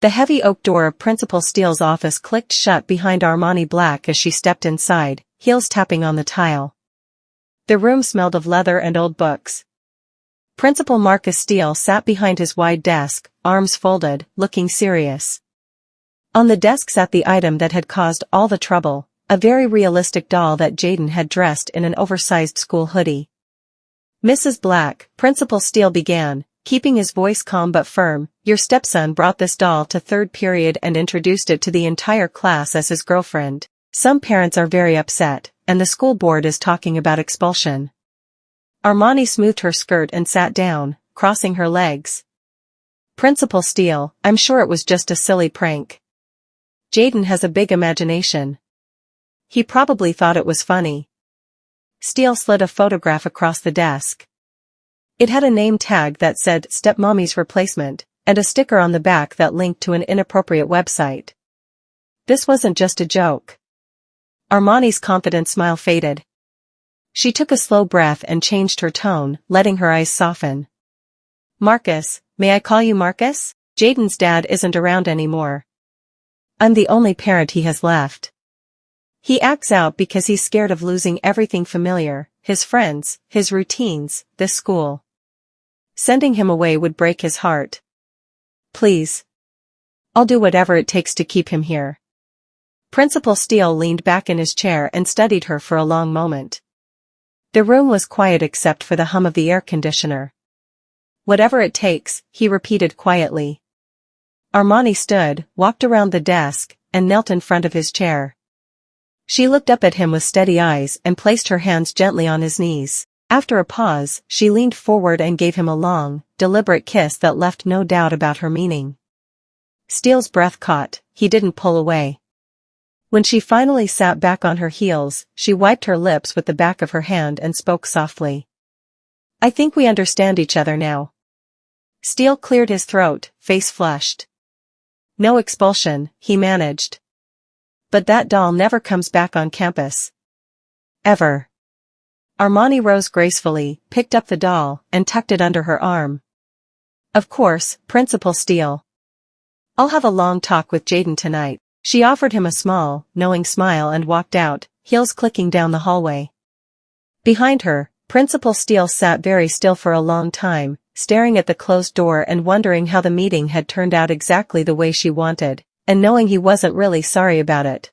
The heavy oak door of Principal Steele's office clicked shut behind Armani Black as she stepped inside, heels tapping on the tile. The room smelled of leather and old books. Principal Marcus Steele sat behind his wide desk, arms folded, looking serious. On the desk sat the item that had caused all the trouble, a very realistic doll that Jaden had dressed in an oversized school hoodie. "Mrs. Black," Principal Steele began, keeping his voice calm but firm, "your stepson brought this doll to third period and introduced it to the entire class as his girlfriend. Some parents are very upset, and the school board is talking about expulsion." Armani smoothed her skirt and sat down, crossing her legs. "Principal Steele, I'm sure it was just a silly prank. Jaden has a big imagination. He probably thought it was funny." Steele slid a photograph across the desk. It had a name tag that said "Stepmommy's Replacement," and a sticker on the back that linked to an inappropriate website. This wasn't just a joke. Armani's confident smile faded. She took a slow breath and changed her tone, letting her eyes soften. "Marcus, may I call you Marcus? Jaden's dad isn't around anymore. I'm the only parent he has left. He acts out because he's scared of losing everything familiar, his friends, his routines, this school. Sending him away would break his heart. Please. I'll do whatever it takes to keep him here." Principal Steele leaned back in his chair and studied her for a long moment. The room was quiet except for the hum of the air conditioner. "Whatever it takes," he repeated quietly. Armani stood, walked around the desk, and knelt in front of his chair. She looked up at him with steady eyes and placed her hands gently on his knees. After a pause, she leaned forward and gave him a long, deliberate kiss that left no doubt about her meaning. Steele's breath caught, he didn't pull away. When she finally sat back on her heels, she wiped her lips with the back of her hand and spoke softly. "I think we understand each other now." Steele cleared his throat, face flushed. "No expulsion," he managed. "But that doll never comes back on campus. Ever." Armani rose gracefully, picked up the doll, and tucked it under her arm. "Of course, Principal Steele. I'll have a long talk with Jaden tonight." She offered him a small, knowing smile and walked out, heels clicking down the hallway. Behind her, Principal Steele sat very still for a long time, staring at the closed door and wondering how the meeting had turned out exactly the way she wanted, and knowing he wasn't really sorry about it.